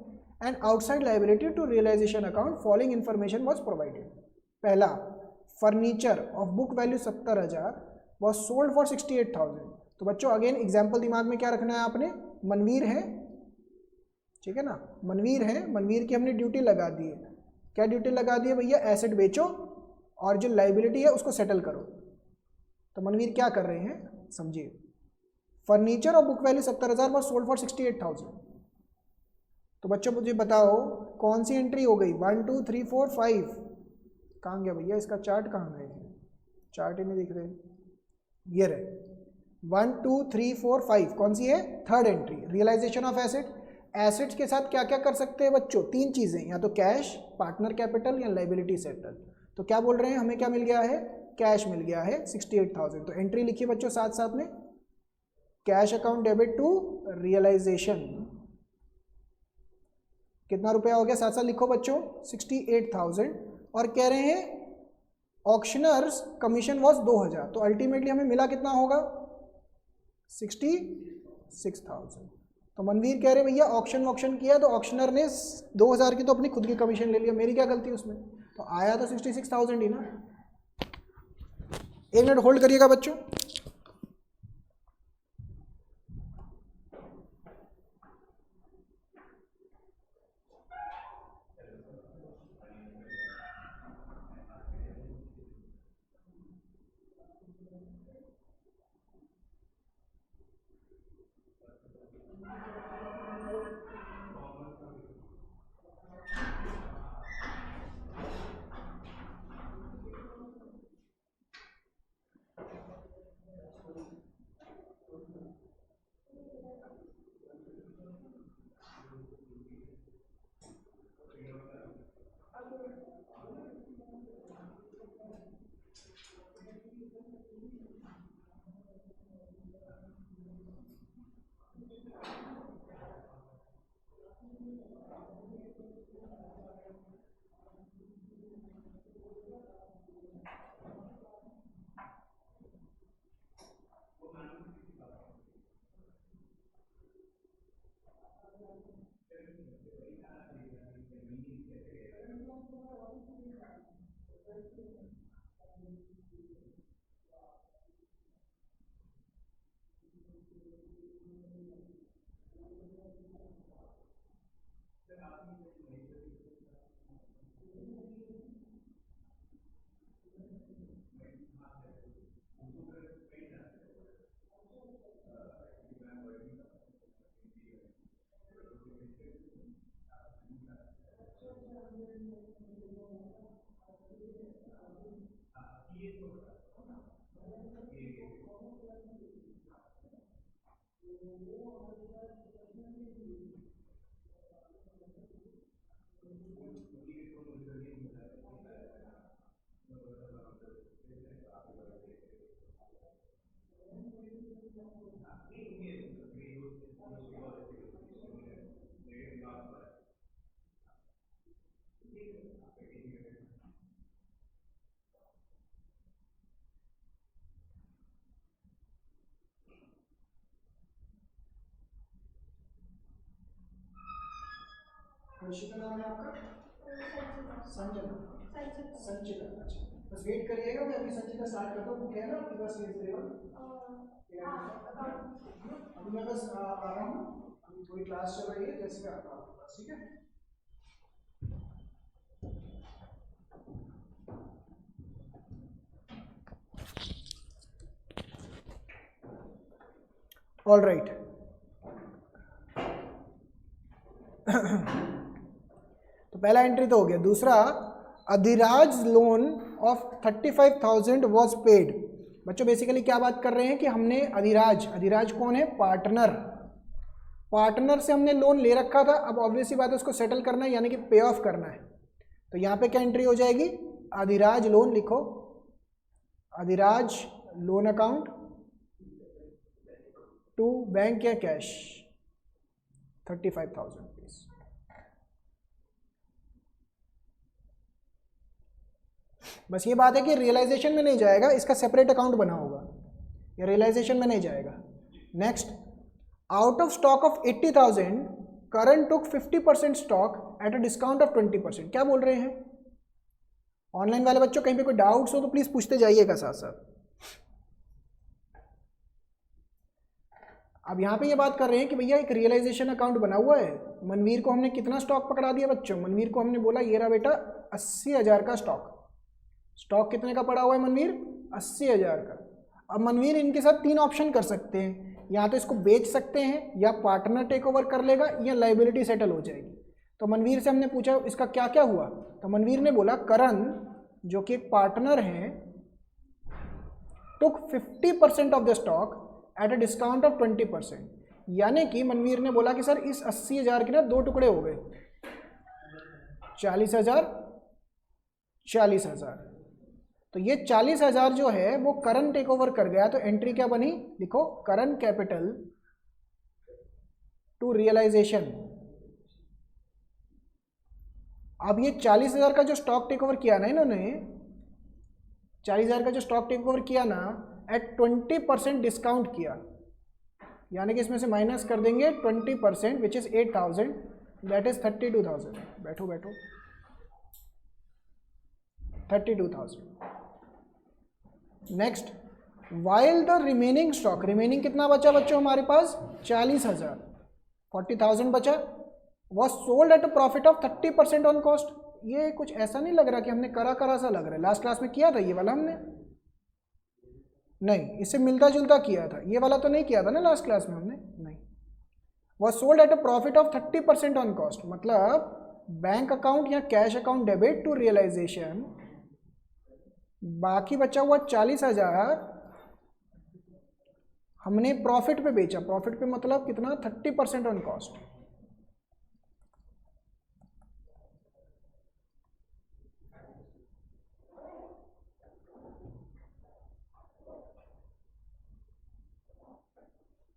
And outside liability to realisation account following information was provided. पहला, furniture of book value 70,000 was sold for 68,000। तो बच्चों अगेन एग्जाम्पल दिमाग में क्या रखना है आपने, मनवीर है, ठीक है ना, मनवीर है, मनवीर की हमने ड्यूटी लगा दी है। क्या ड्यूटी लगा दी है भैया, एसेट बेचो और जो लाइबिलिटी है उसको सेटल करो। तो मनवीर क्या कर रहे हैं, समझिए। फर्नीचर और book value 70,000 was sold for 68,000। तो बच्चों मुझे बताओ कौन सी एंट्री हो गई, 1 2 3 4 5, कहाँ गया भैया, इसका चार्ट कहाँ गए, चार्ट ही नहीं दिख रहे, ये रहे 1 2 3 4 5, कौन सी है, third entry, realisation of asset. Assets के साथ क्या क्या कर सकते हैं बच्चों, 3 चीजें, या तो कैश, पार्टनर कैपिटल या लाइबिलिटी सेटल। तो क्या बोल रहे हैं, हमें क्या मिल गया है, कैश मिल गया है 68,000। तो एंट्री लिखिए बच्चों साथ साथ में, cash account debit to realisation, कितना रुपया हो गया, साथ साथ लिखो बच्चों 68,000। और कह रहे हैं ऑक्शनर्स कमीशन वॉज 2,000, तो अल्टीमेटली हमें मिला कितना होगा, 66,000। तो मनवीर कह रहे भैया ऑक्शन किया तो ऑक्शनर ने 2,000 की तो अपनी खुद की कमीशन ले लिया, मेरी क्या गलती उसमें, तो आया तो 66,000 ही ना। 1 मिनट होल्ड करिएगा बच्चों। वर्षिका नाम है आपका? संजना। संचिता। अच्छा, बस वेट करिएगा, मैं अभी संचिता स्टार्ट करता हूँ। क्या है ना आपके पास अभी मैं बस आ रहा हूँ, अभी थोड़ी क्लास चल रही है, जैसे मैं आता हूँ आपके पास, ठीक है? All right. तो पहला एंट्री तो हो गया। दूसरा, Adhiraj loan of 35,000 was paid. बच्चों बेसिकली क्या बात कर रहे हैं कि हमने अधिराज कौन है? पार्टनर से हमने लोन ले रखा था, अब ऑब्वियस ही बात है उसको सेटल करना है, यानी कि पे ऑफ करना है। तो यहाँ पे क्या एंट्री हो जाएगी? अधिराज लोन लिखो, Adhiraj loan account to bank या कैश 35,000 रुपीज। बस ये बात है कि रियलाइजेशन में नहीं जाएगा, इसका सेपरेट अकाउंट बना होगा, या रियलाइजेशन में नहीं जाएगा। Next, out of stock of 80,000 current took 50% stock at a discount of 20%। क्या बोल रहे हैं? ऑनलाइन वाले बच्चों कहीं पे कोई डाउट्स हो तो प्लीज पूछते जाइएगा साथ साथ। अब यहाँ पे ये बात कर रहे हैं कि भैया एक रियलाइजेशन अकाउंट बना हुआ है, मनवीर को हमने कितना स्टॉक पकड़ा दिया बच्चों? मनवीर को हमने बोला ये रहा बेटा 80,000 का स्टॉक कितने का पड़ा हुआ है मनवीर? 80,000 का। अब मनवीर इनके साथ तीन ऑप्शन कर सकते हैं, या तो इसको बेच सकते हैं, या पार्टनर टेक ओवर कर लेगा, या लाइबिलिटी सेटल हो जाएगी। तो मनवीर से हमने पूछा इसका क्या क्या हुआ, तो मनवीर ने बोला करण जो कि एक पार्टनर है टुक 50% of the stock at a discount of 20%। यानी कि मनवीर ने बोला कि सर इस 80,000 के ना दो टुकड़े हो गए, 40,000 40,000। तो ये 40,000 जो है वो करंट टेक ओवर कर गया। तो एंट्री क्या बनी? लिखो करंट कैपिटल टू रियलाइजेशन। अब ये 40,000 का जो स्टॉक टेक ओवर किया ना इन्होंने, 40,000 का जो स्टॉक टेक ओवर किया ना एट 20% डिस्काउंट किया, यानी कि इसमें से माइनस कर देंगे 20% विच इज 8,000, दैट इज 32,000। बैठो 32,000। Next, while the remaining stock, remaining कितना बचा बच्चों हमारे पास? 40,000, 40,000 बचा, was sold at a profit of 30% on cost. ये कुछ ऐसा नहीं लग रहा कि हमने करा सा लग रहा है, लास्ट क्लास में किया था ये वाला हमने? नहीं, इससे मिलता जुलता किया था, ये वाला तो नहीं किया था ना लास्ट क्लास में हमने? नहीं। Was sold at a profit of 30% on cost, मतलब बैंक अकाउंट या cash account debit to realisation. बाकी बचा हुआ 40,000 हमने प्रॉफिट पे बेचा, प्रॉफिट पे मतलब कितना? 30% ऑन कॉस्ट।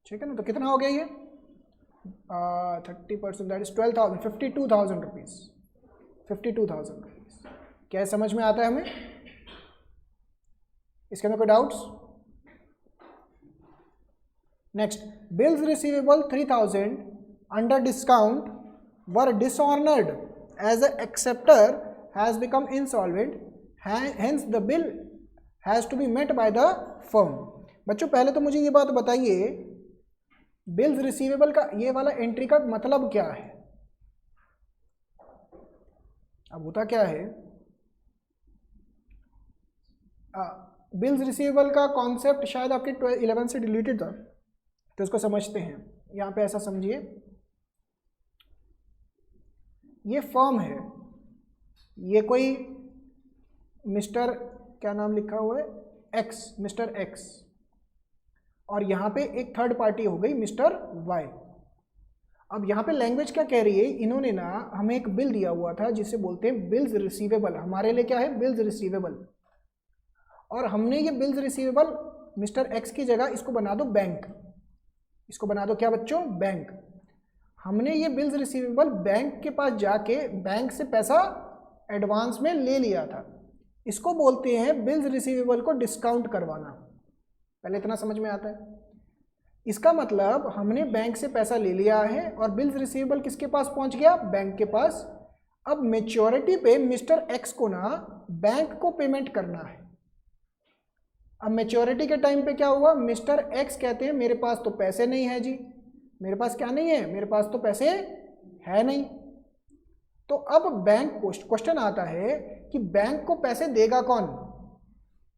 ठीक है ना? तो कितना हो गया ये? 30%, दैट इज 12,000, 52,000 रुपीज। 52,000 रुपीज। क्या समझ में आता है हमें? इसके अंदर कोई doubts? Next, bills receivable 3,000 under discount were dishonoured as a acceptor has become insolvent, hence the bill has to be met by the firm. बच्चों पहले तो मुझे ये बात बताइए, बिल्स रिसीवेबल का ये वाला एंट्री का मतलब क्या है? अब होता क्या है, बिल्स रिसीवेबल का कॉन्सेप्ट शायद आपके 11 से डिलीटेड था, तो इसको समझते हैं। यहाँ पे ऐसा समझिए, ये फर्म है, ये कोई मिस्टर क्या नाम लिखा हुआ है, एक्स, मिस्टर एक्स, और यहाँ पे एक थर्ड पार्टी हो गई मिस्टर वाई। अब यहाँ पे लैंग्वेज क्या कह रही है, इन्होंने ना हमें एक बिल दिया हुआ था जिसे बोलते हैं बिल्स रिसीवेबल। हमारे लिए क्या है, बिल्स रिसीवेबल, और हमने ये बिल्स रिसीवेबल मिस्टर एक्स की जगह इसको बना दो बैंक, इसको बना दो क्या बच्चों, बैंक। हमने ये बिल्स रिसीवेबल बैंक के पास जाके बैंक से पैसा एडवांस में ले लिया था, इसको बोलते हैं बिल्स रिसीवेबल को डिस्काउंट करवाना। पहले इतना समझ में आता है? इसका मतलब हमने बैंक से पैसा ले लिया है और बिल्स रिसीवेबल किसके पास पहुंच गया, बैंक के पास। अब मैच्योरिटी पे मिस्टर एक्स को ना बैंक को पेमेंट करना है। अब मैच्योरिटी के टाइम पे क्या हुआ, मिस्टर एक्स कहते हैं मेरे पास तो पैसे नहीं है जी, मेरे पास क्या नहीं है, मेरे पास तो पैसे है नहीं। तो अब बैंक क्वेश्चन आता है कि बैंक को पैसे देगा कौन?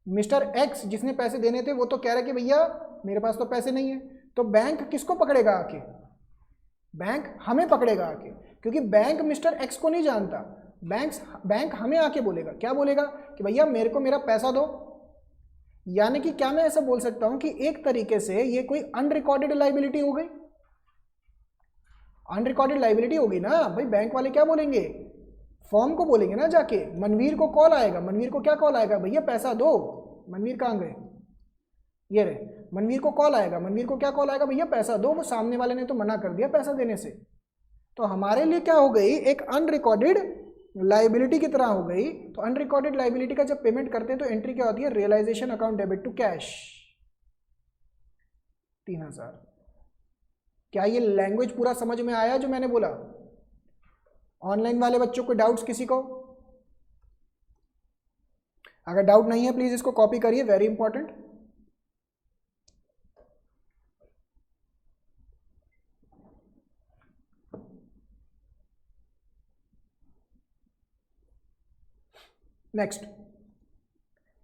मिस्टर एक्स जिसने पैसे देने थे वो तो कह रहा है कि भैया मेरे पास तो पैसे नहीं है, तो बैंक किसको पकड़ेगा आके, बैंक हमें पकड़ेगा आके, क्योंकि बैंक मिस्टर एक्स को नहीं जानता। बैंक हमें आके बोलेगा, क्या बोलेगा कि भैया मेरे को मेरा पैसा दो। यानी कि क्या मैं ऐसा बोल सकता हूं कि एक तरीके से ये कोई अनरिकॉर्डेड लाइबिलिटी हो गई, अनरिकॉर्डेड लाइबिलिटी होगी ना भाई। बैंक वाले क्या बोलेंगे, फॉर्म को बोलेंगे ना जाके, मनवीर को कॉल आएगा, मनवीर को क्या कॉल आएगा, भैया पैसा दो। मनवीर कहाँ गए, ये रहे, मनवीर को कॉल आएगा, मनवीर को क्या कॉल आएगा, भैया पैसा दो। वो सामने वाले ने तो मना कर दिया पैसा देने से, तो हमारे लिए क्या हो गई, एक अनरिकॉर्डेड लाइबिलिटी की तरह हो गई। तो अनरिकॉर्डेड लाइबिलिटी का जब पेमेंट करते हैं तो एंट्री क्या होती है, realisation account debit to cash 3,000। क्या ये लैंग्वेज पूरा समझ में आया जो मैंने बोला? ऑनलाइन वाले बच्चों को डाउट्स किसी को? अगर डाउट नहीं है प्लीज इसको कॉपी करिए, very important. Next,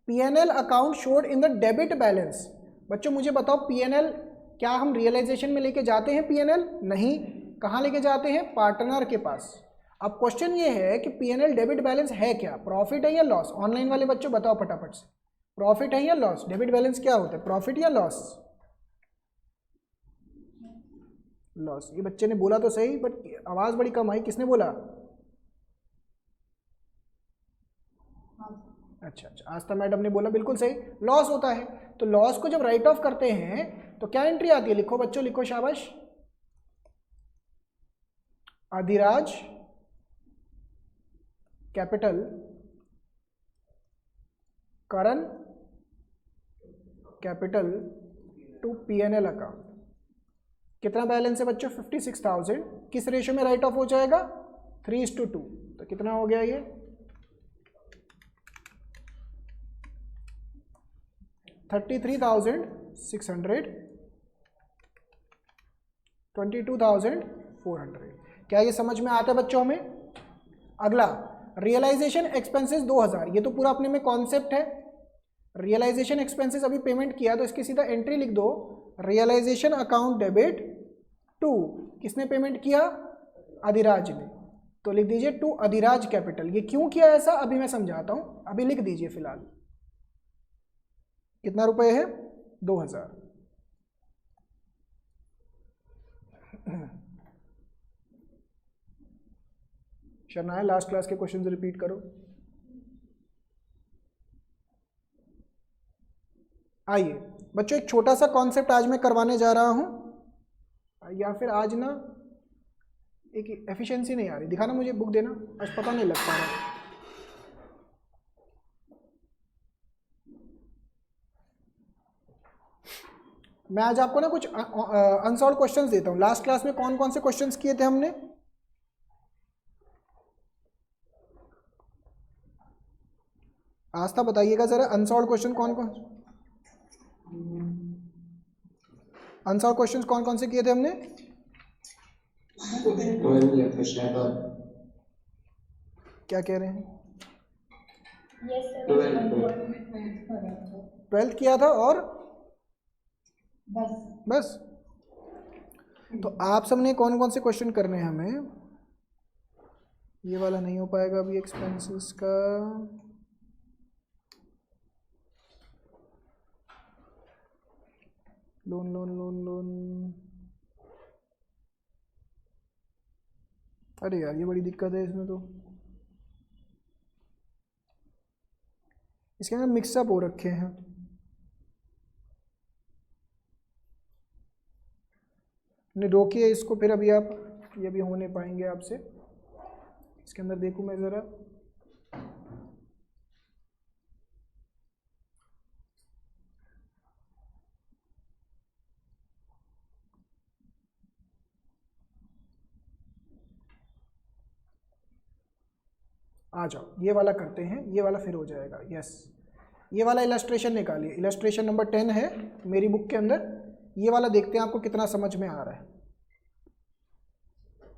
PNL account showed in the debit balance. बच्चों मुझे बताओ, पीएनएल क्या हम रियलाइजेशन में लेके जाते हैं? पीएनएल नहीं, कहाँ लेके जाते हैं, पार्टनर के पास। अब क्वेश्चन ये है कि पीएनएल डेबिट बैलेंस है क्या, प्रॉफिट है या लॉस? ऑनलाइन वाले बच्चों बताओ फटाफट से, प्रॉफिट है या लॉस? डेबिट बैलेंस क्या होता है, प्रॉफिट या लॉस? लॉस। ये बच्चे ने बोला तो सही, बट आवाज बड़ी कम आई, किसने बोला? अच्छा, आस्था मैडम ने बोला, बिल्कुल सही, लॉस होता है। तो लॉस को जब राइट ऑफ करते हैं तो क्या एंट्री आती है, लिखो बच्चों, लिखो, शाबाश। Adhiraj capital Karan capital to PNL account. कितना बैलेंस है बच्चों, 56,000। किस रेशियो में राइट ऑफ हो जाएगा, 3:2। तो कितना हो गया ये, 33,600, 22,400। क्या ये समझ में आता है बच्चों हमें? अगला, रियलाइजेशन एक्सपेंसेस 2,000। ये तो पूरा अपने में कॉन्सेप्ट है। रियलाइजेशन एक्सपेंसेस अभी पेमेंट किया तो इसकी सीधा एंट्री लिख दो, रियलाइजेशन अकाउंट डेबिट टू, किसने पेमेंट किया, अधिराज ने। तो लिख दीजिए टू अधिराज कैपिटल। ये क्यों किया ऐसा अभी मैं समझाता हूं, अभी लिख दीजिए फिलहाल। कितना रुपए है, 2,000। शरना, लास्ट क्लास के क्वेश्चन रिपीट करो। आइए बच्चों, एक छोटा सा कॉन्सेप्ट आज मैं करवाने जा रहा हूं, या फिर आज ना एक एफिशिएंसी नहीं आ रही, दिखाना मुझे, बुक देना, आज पता नहीं लग पा रहा। मैं आज आपको ना कुछ अनसॉल्व क्वेश्चंस देता हूँ। लास्ट क्लास में कौन कौन से क्वेश्चंस किए थे हमने? आस्था बताइएगा जरा, अनसॉल्व क्वेश्चन कौन कौन, अनसॉल्व क्वेश्चंस कौन कौन से किए थे हमने? क्या कह रहे हैं? 12th किया था और बस। तो आप सबने कौन कौन से क्वेश्चन करने हैं हमें? ये वाला नहीं हो पाएगा अभी, एक्सपेंसेस का। लोन लोन लोन लोन, अरे यार ये बड़ी दिक्कत है इसमें, तो इसके अंदर मिक्सअप हो रखे हैं। नहीं रोकिए इसको, फिर अभी आप, ये भी होने पाएंगे आपसे। इसके अंदर देखूं मैं ज़रा, आ जाओ, ये वाला करते हैं, ये वाला फिर हो जाएगा। यस, ये वाला इलस्ट्रेशन निकालिए, इलस्ट्रेशन नंबर 10 है मेरी बुक के अंदर। ये वाला देखते हैं आपको कितना समझ में आ रहा है।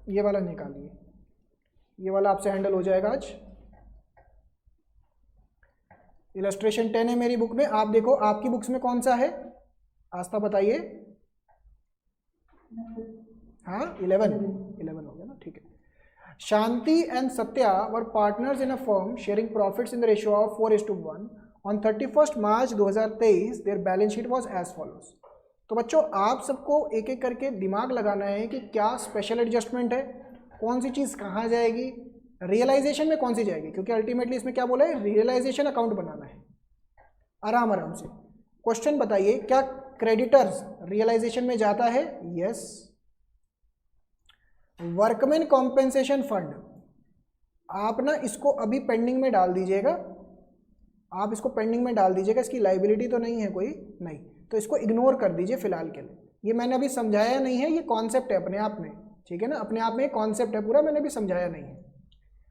ये वाला निकालिए, ये वाला आपसे हैंडल हो जाएगा आज। इलस्ट्रेशन 10 है मेरी बुक में। आप देखो आपकी बुक्स में कौन सा है, आस्था बताइए। हाँ 11 हो गया ना, ठीक है। Shanti and Satya were partners in a firm sharing profits in the ratio of 4:1. On 31st March 2023, their balance sheet was as follows. तो बच्चों आप सबको एक एक करके दिमाग लगाना है कि क्या स्पेशल एडजस्टमेंट है, कौन सी चीज़ कहाँ जाएगी, रियलाइजेशन में कौन सी जाएगी, क्योंकि अल्टीमेटली इसमें क्या बोला है, रियलाइजेशन अकाउंट बनाना है। आराम आराम से क्वेश्चन बताइए, क्या क्रेडिटर्स रियलाइजेशन में जाता है? यस। वर्कमैन कॉम्पेंसेशन फंड, आप ना इसको अभी पेंडिंग में डाल दीजिएगा, आप इसको पेंडिंग में डाल दीजिएगा। इसकी लाइबिलिटी तो नहीं है कोई, नहीं, तो इसको इग्नोर कर दीजिए फिलहाल के लिए। ये मैंने अभी समझाया नहीं है, ये कॉन्सेप्ट है अपने आप में, ठीक है ना, अपने आप में एक कॉन्सेप्ट है पूरा, मैंने अभी समझाया नहीं है।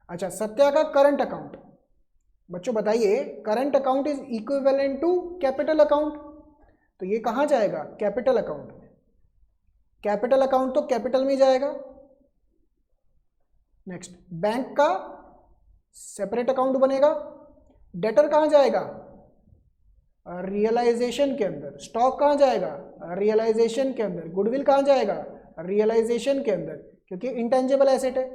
अच्छा, सत्या का करंट अकाउंट, बच्चों बताइए, current account is equivalent to capital account, तो ये कहाँ जाएगा? कैपिटल अकाउंट में। कैपिटल अकाउंट तो कैपिटल में जाएगा। नेक्स्ट, बैंक का सेपरेट अकाउंट बनेगा। डेटर कहाँ जाएगा? रियलाइजेशन के अंदर। स्टॉक कहाँ जाएगा? रियलाइजेशन के अंदर। गुडविल कहाँ जाएगा? रियलाइजेशन के अंदर, क्योंकि इंटेंजिबल एसेट है।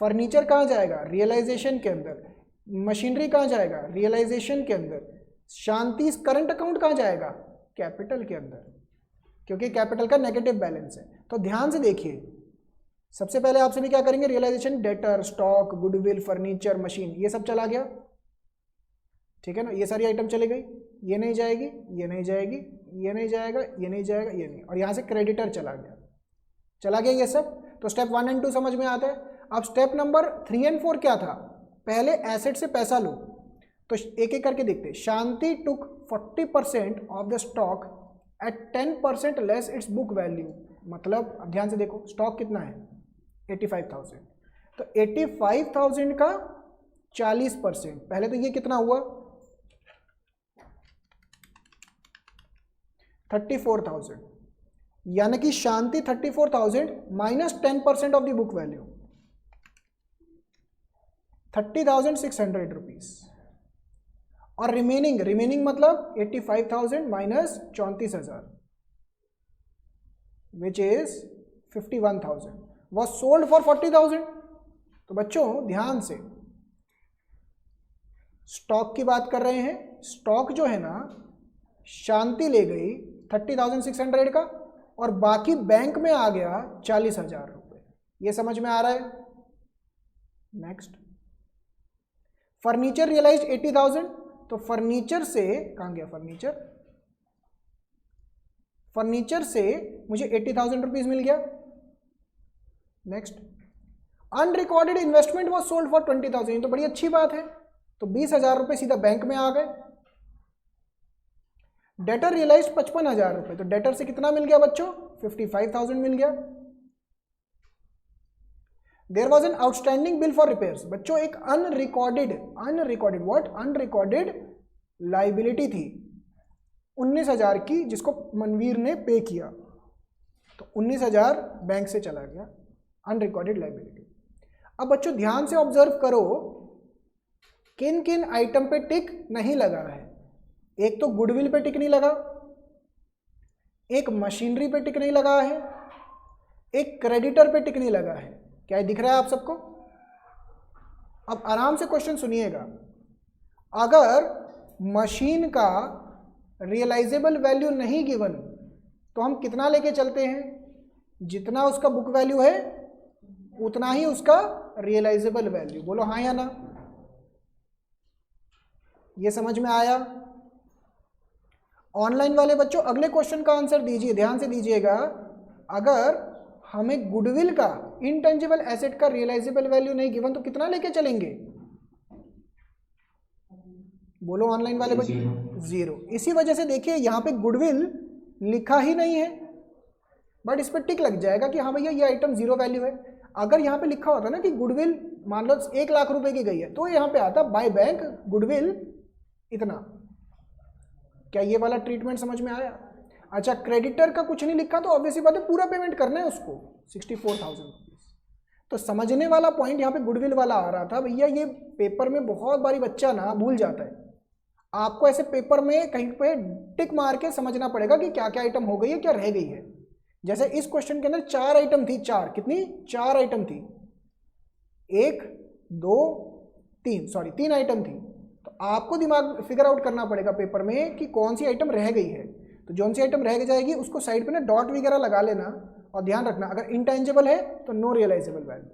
फर्नीचर कहाँ जाएगा? रियलाइजेशन के अंदर। मशीनरी कहाँ जाएगा? रियलाइजेशन के अंदर। शांति करंट अकाउंट कहाँ जाएगा? कैपिटल के अंदर, क्योंकि कैपिटल का नेगेटिव बैलेंस है। तो ध्यान से देखिए, सबसे पहले आपसे भी क्या करेंगे, realisation, debtor, stock, goodwill, furniture, machine, ये सब चला गया, ठीक है ना, ये सारी आइटम चली गई। ये नहीं जाएगी, ये नहीं जाएगी, ये नहीं जाएगा, ये नहीं जाएगा, ये नहीं, और यहाँ से क्रेडिटर चला गया ये सब। तो स्टेप 1 और 2 समझ में आता है। अब स्टेप नंबर 3 और 4 क्या था? पहले एसेट से पैसा लो, तो एक एक करके देखते। शांति टुक 40% of the stock at 10% less it's book value, मतलब अब ध्यान से देखो, स्टॉक कितना है? 85,000, तो 85,000 का 40%, पहले तो ये कितना हुआ? 34,000, यानी कि शांति 34,000 minus 10% of the book value 30,600 rupees, और रिमेनिंग मतलब 85,000 minus 34,000 which is 51,000 was sold for 40,000। तो बच्चों ध्यान से, स्टॉक की बात कर रहे हैं। स्टॉक जो है ना, शांति ले गई 30,600 का, और बाकी बैंक में आ गया 40,000 रुपये। ये समझ में आ रहा है? नेक्स्ट, फर्नीचर रियलाइज्ड 80,000, तो फर्नीचर से कहाँ गया? फर्नीचर से मुझे 80,000 रुपीज मिल गया। Next, unrecorded investment was sold for 20,000, तो बड़ी अच्छी बात है, तो 20,000 रुपये सीधा बैंक में आ गए। डेटर रियलाइज 55,000 रुपये, तो डेटर से कितना मिल गया बच्चों, 55,000 मिल गया। There was an outstanding bill for repairs, बच्चों एक अनरिकॉर्डेड व्हाट, अनरिकॉर्डेड लाइबिलिटी थी 19,000 की, जिसको मनवीर ने पे किया, तो 19,000 बैंक से चला गया, अनरिकॉर्डेड लाइबिलिटी। अब बच्चों ध्यान से ऑब्जर्व करो किन किन आइटम पे टिक नहीं लगा है। एक तो गुडविल पे टिक नहीं लगा, एक मशीनरी पे टिक नहीं लगा है, एक क्रेडिटर पे टिक नहीं लगा है। क्या ये दिख रहा है आप सबको? अब आराम से क्वेश्चन सुनिएगा। अगर मशीन का रियलाइजेबल वैल्यू नहीं गिवन तो हम कितना लेके चलते हैं, जितना उसका बुक वैल्यू है उतना ही उसका रियलाइजेबल वैल्यू। बोलो हाँ या ना, ये समझ में आया? ऑनलाइन वाले बच्चों अगले क्वेश्चन का आंसर दीजिए, ध्यान से दीजिएगा। अगर हमें गुडविल का, इंटेंजिबल एसेट का रियलाइजेबल वैल्यू नहीं गिवन तो कितना लेके चलेंगे? बोलो ऑनलाइन वाले बच्चों, 0। इसी वजह से देखिए यहाँ पे गुडविल लिखा ही नहीं है, बट इस पर टिक लग जाएगा कि हाँ भैया ये आइटम 0 वैल्यू है। अगर यहाँ पे लिखा होता ना कि गुडविल मान लो 1 लाख रुपए की गई है, तो यहाँ पे आता बाय बैंक गुडविल इतना। क्या ये वाला ट्रीटमेंट समझ में आया? अच्छा, क्रेडिटर का कुछ नहीं लिखा तो ऑब्वियसली बात है पूरा पेमेंट करना है उसको, 64,000 रुपीज। तो समझने वाला पॉइंट यहाँ पे गुडविल वाला आ रहा था। भैया ये पेपर में बहुत बारी बच्चा ना भूल जाता है, आपको ऐसे पेपर में कहीं पे टिक मार के समझना पड़ेगा कि क्या क्या आइटम हो गई है, क्या रह गई है। जैसे इस क्वेश्चन के अंदर 4 आइटम थी, 4 कितनी, 4 आइटम थी, 1 2 3 सॉरी 3 आइटम थी। तो आपको दिमाग फिगर आउट करना पड़ेगा पेपर में कि कौन सी आइटम रह गई है। तो जौन सी आइटम रह जाएगी उसको साइड पे ना डॉट वगैरह लगा लेना, और ध्यान रखना अगर इनटेंजिबल है तो नो रियलाइजेबल वैल्यू,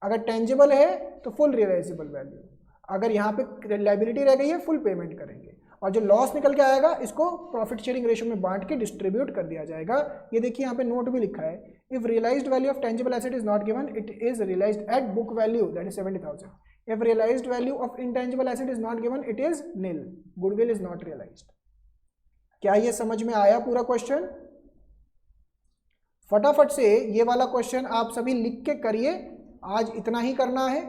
अगर टेंजिबल है तो फुल रियलाइजेबल वैल्यू, अगर यहाँ पे लायबिलिटी रह गई है फुल पेमेंट करेंगे, और जो लॉस निकल के आएगा इसको प्रॉफिट शेयरिंग रेशियो में बांट के डिस्ट्रीब्यूट कर दिया जाएगा। ये देखिए यहाँ पे नोट भी लिखा है, if realised value of tangible asset is not given it is realised at book value that is 70,000। If realised value of intangible asset is not given it is nil, goodwill is not realised. क्या ये समझ में आया पूरा question? फटाफट से ये वाला क्वेश्चन आप सभी लिख के करिए, आज इतना ही करना है।